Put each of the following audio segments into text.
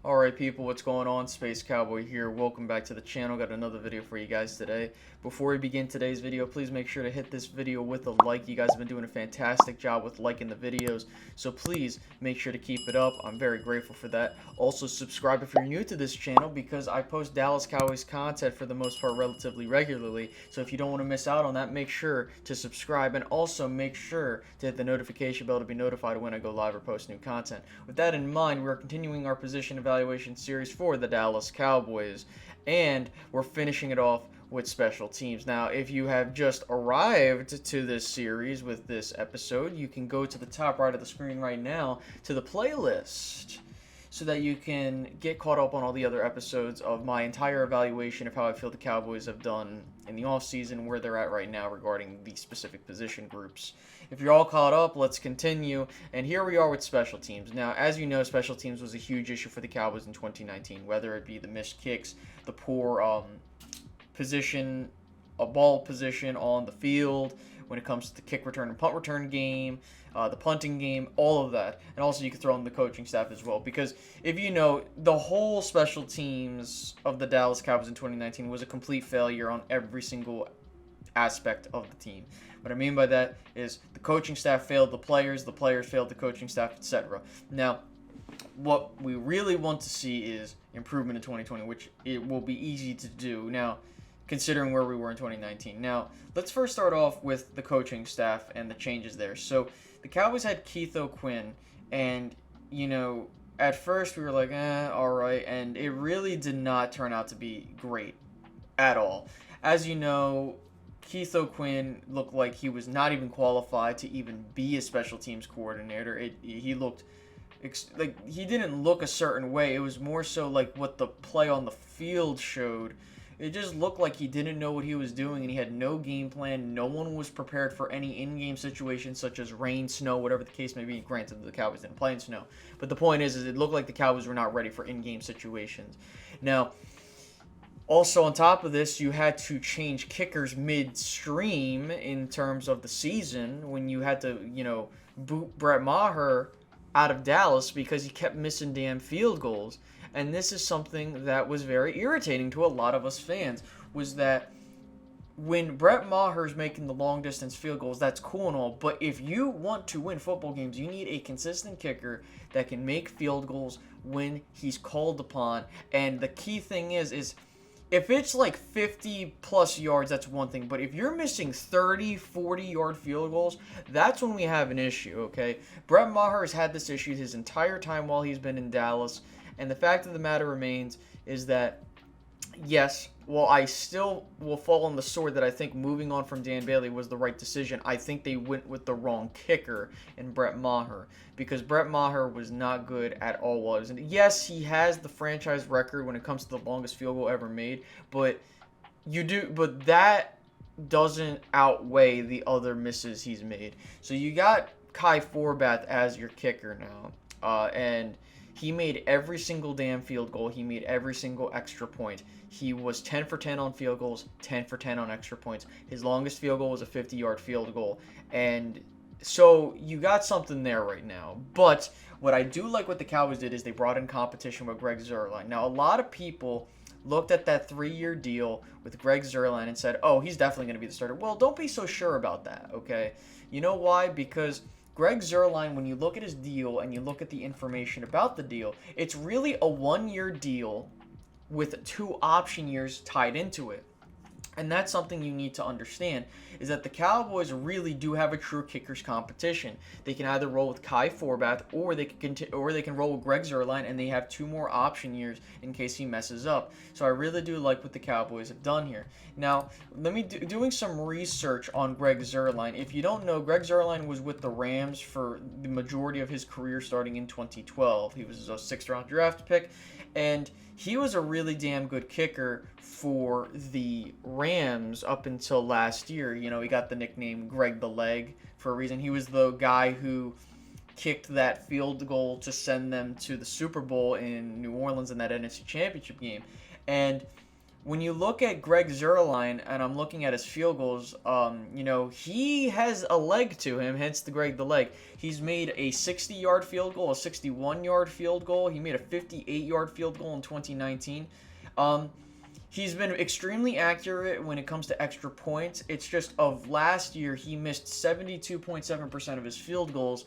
Alright people, what's going on? Space Cowboy here. Welcome back to the channel. Got another video for you guys today. Before we begin today's video, please make sure to hit this video with a like. You guys have been doing a fantastic job with liking the videos, so please make sure to keep it up. I'm very grateful for that. Also, subscribe if you're new to this channel because I post Dallas Cowboys content for the most part relatively regularly, so if you don't want to miss out on that, make sure to subscribe, and also make sure to hit the notification bell to be notified when I go live or post new content. With that in mind, we're continuing our position evaluation series for the Dallas Cowboys, and we're finishing it off with special teams. Now, if you have just arrived to this series with this episode, you can go to the top right of the screen right now to the playlist so that you can get caught up on all the other episodes of my entire evaluation of how I feel the Cowboys have done in the offseason, where they're at right now regarding the specific position groups. If you're all caught up, let's continue. And here we are with special teams. Now, as you know, special teams was a huge issue for the Cowboys in 2019, whether it be the missed kicks, the poor ball position on the field when it comes to the kick return and punt return game, the punting game, all of that. And also you could throw in the coaching staff as well, because if you know, the whole special teams of the Dallas Cowboys in 2019 was a complete failure on every single aspect of the team. What I mean by that is the coaching staff failed the players failed the coaching staff, etc. Now, what we really want to see is improvement in 2020, which it will be easy to do now, considering where we were in 2019. Now, let's first start off with the coaching staff and the changes there. So, the Cowboys had Keith O'Quinn, and, you know, at first we were like, alright, and it really did not turn out to be great at all. As you know, Keith O'Quinn looked like he was not even qualified to even be a special teams coordinator. He looked like he didn't look a certain way. It was more so like what the play on the field showed. It just looked like he didn't know what he was doing, and he had no game plan. No one was prepared for any in-game situations such as rain, snow, whatever the case may be. Granted, the Cowboys didn't play in snow. But the point is it looked like the Cowboys were not ready for in-game situations. Now, also on top of this, you had to change kickers midstream in terms of the season when you had to, boot Bret Maher out of Dallas because he kept missing damn field goals. And this is something that was very irritating to a lot of us fans, was that when Bret Maher's making the long-distance field goals, that's cool and all, but if you want to win football games, you need a consistent kicker that can make field goals when he's called upon. And the key thing is if it's like 50-plus yards, that's one thing, but if you're missing 30, 40-yard field goals, that's when we have an issue, okay? Bret Maher has had this issue his entire time while he's been in Dallas. And the fact of the matter remains is that, yes, while I still will fall on the sword that I think moving on from Dan Bailey was the right decision, I think they went with the wrong kicker in Bret Maher, because Bret Maher was not good at all. And yes, he has the franchise record when it comes to the longest field goal ever made, but that doesn't outweigh the other misses he's made. So you got Kai Forbath as your kicker now, and he made every single damn field goal. He made every single extra point. He was 10 for 10 on field goals, 10 for 10 on extra points. His longest field goal was a 50-yard field goal. And so you got something there right now. But what I do like what the Cowboys did is they brought in competition with Greg Zuerlein. Now, a lot of people looked at that 3-year deal with Greg Zuerlein and said, oh, he's definitely going to be the starter. Well, don't be so sure about that, okay? You know why? Because Greg Zuerlein, when you look at his deal and you look at the information about the deal, it's really a 1-year deal with 2 option years tied into it. And that's something you need to understand, is that the Cowboys really do have a true kickers competition. They can either roll with Kai Forbath, or they can roll with Greg Zuerlein, and they have 2 more option years in case he messes up. So I really do like what the Cowboys have done here. Now, let me doing some research on Greg Zuerlein. If you don't know, Greg Zuerlein was with the Rams for the majority of his career starting in 2012. He was a 6th-round draft pick, and he was a really damn good kicker for the Rams up until last year. You know, he got the nickname Greg the Leg for a reason. He was the guy who kicked that field goal to send them to the Super Bowl in New Orleans in that NFC Championship game. And when you look at Greg Zuerlein, and I'm looking at his field goals, he has a leg to him, hence the Greg the leg. He's made a 60-yard field goal, a 61-yard field goal. He made a 58-yard field goal in 2019. He's been extremely accurate when it comes to extra points. It's just of last year, he missed 72.7% of his field goals.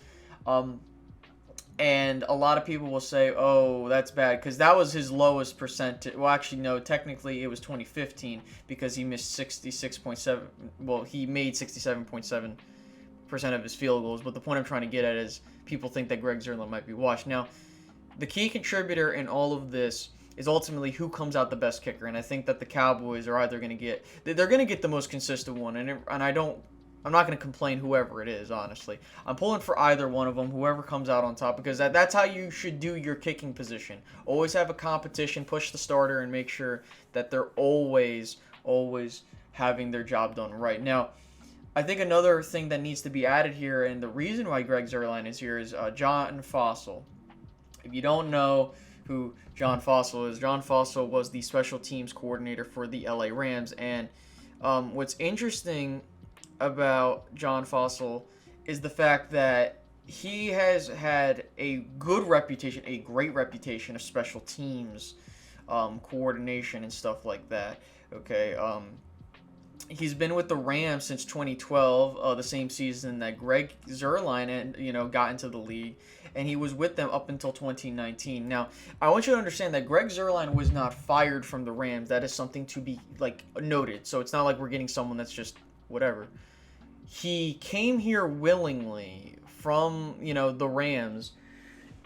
And a lot of people will say, oh, that's bad, because that was his lowest percentage. Well, actually, no, technically it was 2015, because he missed 66.7. Well, he made 67.7% of his field goals. But the point I'm trying to get at is people think that Greg Zuerlein might be washed. Now, the key contributor in all of this is ultimately who comes out the best kicker. And I think that the Cowboys are either going to get, they're going to get the most consistent one. I'm not going to complain whoever it is, honestly. I'm pulling for either one of them, whoever comes out on top, because that's how you should do your kicking position. Always have a competition, push the starter, and make sure that they're always having their job done right. Now, I think another thing that needs to be added here, and the reason why Greg Zuerlein is here, is John Fossil. If you don't know who John Fossil is, John Fossil was the special teams coordinator for the LA Rams, and what's interesting about John Fossil is the fact that he has had a good reputation, a great reputation of special teams coordination and stuff like that. Okay, he's been with the Rams since 2012, the same season that Greg Zuerlein got into the league, and he was with them up until 2019. Now, I want you to understand that Greg Zuerlein was not fired from the Rams. That is something to be noted. So it's not like we're getting someone that's just whatever. He came here willingly from, the Rams,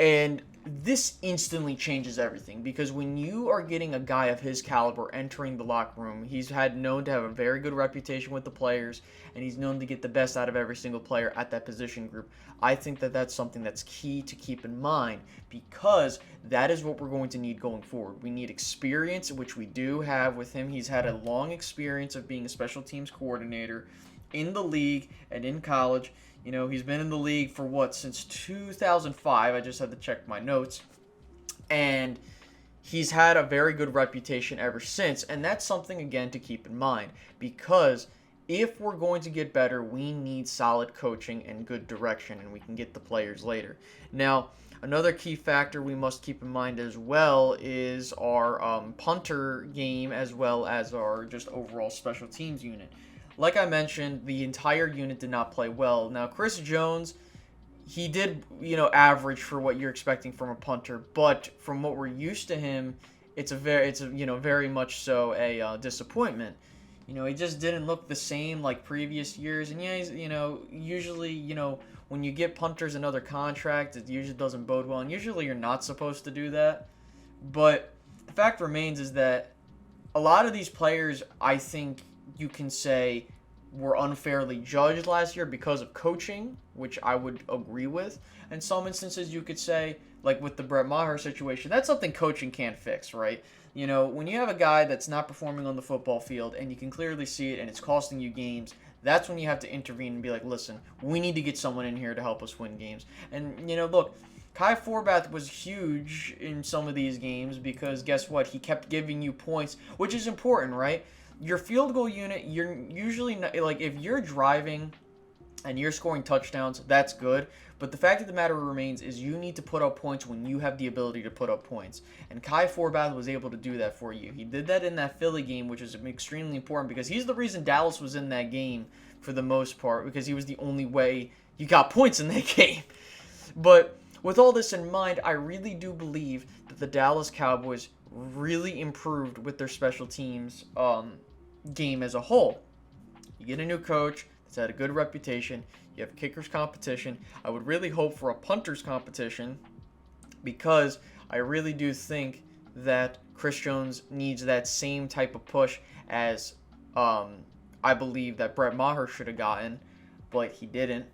and this instantly changes everything, because when you are getting a guy of his caliber entering the locker room, he's known to have a very good reputation with the players, and he's known to get the best out of every single player at that position group. I think that that's something that's key to keep in mind, because that is what we're going to need going forward. We need experience, which we do have with him. He's had a long experience of being a special teams coordinator in the league and in college. He's been in the league for since 2005. I just had to check my notes. And he's had a very good reputation ever since. And that's something, again, to keep in mind. Because if we're going to get better, we need solid coaching and good direction. And we can get the players later. Now, another key factor we must keep in mind as well is our punter game, as well as our just overall special teams unit. Like I mentioned, the entire unit did not play well. Now, Chris Jones, he did, average for what you're expecting from a punter, but from what we're used to him, it's very much so a disappointment. He just didn't look the same like previous years. And yeah, he's, usually, when you get punters another contract, it usually doesn't bode well, and usually you're not supposed to do that. But the fact remains is that a lot of these players, I think, you can say, were unfairly judged last year because of coaching, which I would agree with. In some instances, you could say, like with the Bret Maher situation, that's something coaching can't fix, right? When you have a guy that's not performing on the football field and you can clearly see it and it's costing you games, that's when you have to intervene and be like, listen, we need to get someone in here to help us win games. And, look, Kai Forbath was huge in some of these games because guess what? He kept giving you points, which is important, right? Your field goal unit, you're usually not, if you're driving and you're scoring touchdowns, that's good. But the fact of the matter remains is you need to put up points when you have the ability to put up points. And Kai Forbath was able to do that for you. He did that in that Philly game, which is extremely important because he's the reason Dallas was in that game for the most part, because he was the only way you got points in that game. But with all this in mind, I really do believe that the Dallas Cowboys really improved with their special teams game as a whole. You get a new coach that's had a good reputation. You have kickers competition. I would really hope for a punters competition because I really do think that Chris Jones needs that same type of push as I believe that Bret Maher should have gotten, but he didn't.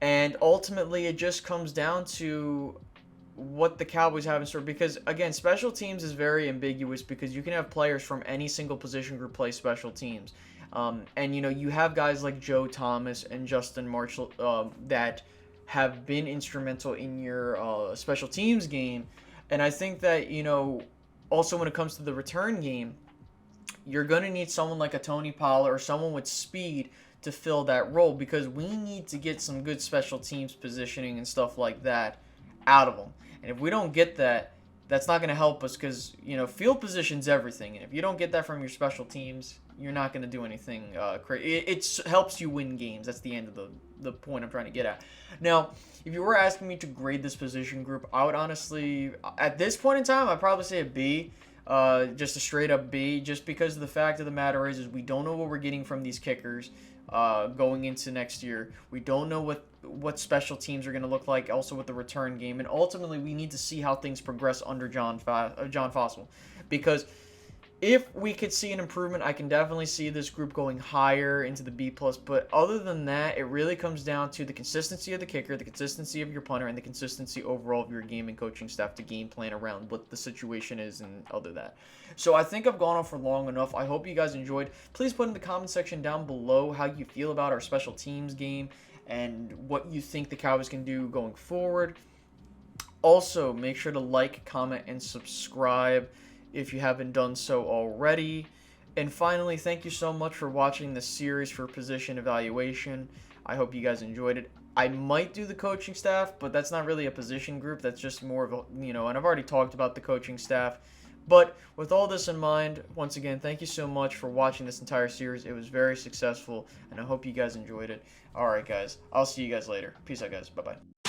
And ultimately, it just comes down to what the Cowboys have in store, because again, special teams is very ambiguous because you can have players from any single position group play special teams, and you have guys like Joe Thomas and Justin Marshall that have been instrumental in your special teams game. And I think that also when it comes to the return game, you're going to need someone like a Tony Pollard or someone with speed to fill that role, because we need to get some good special teams positioning and stuff like that out of them. And if we don't get that, that's not going to help us, because, field position's everything. And if you don't get that from your special teams, you're not going to do anything crazy. It helps you win games. That's the end of the point I'm trying to get at. Now, if you were asking me to grade this position group, I would honestly, at this point in time, I'd probably say a B. Just a straight up B, just because the fact of the matter is we don't know what we're getting from these kickers going into next year. We don't know what special teams are going to look like, also with the return game, and ultimately we need to see how things progress under John Fossil, because if we could see an improvement, I can definitely see this group going higher into the B+. But other than that, it really comes down to the consistency of the kicker, the consistency of your punter, and the consistency overall of your game and coaching staff to game plan around what the situation is and other that. So I think I've gone on for long enough. I hope you guys enjoyed. Please put in the comment section down below how you feel about our special teams game and what you think the Cowboys can do going forward. Also, make sure to like, comment, and subscribe if you haven't done so already. And finally, thank you so much for watching this series for position evaluation. I hope you guys enjoyed it. I might do the coaching staff, but that's not really a position group. That's just more of a, and I've already talked about the coaching staff. But with all this in mind, once again, thank you so much for watching this entire series. It was very successful, and I hope you guys enjoyed it. All right, guys. I'll see you guys later. Peace out, guys. Bye-bye.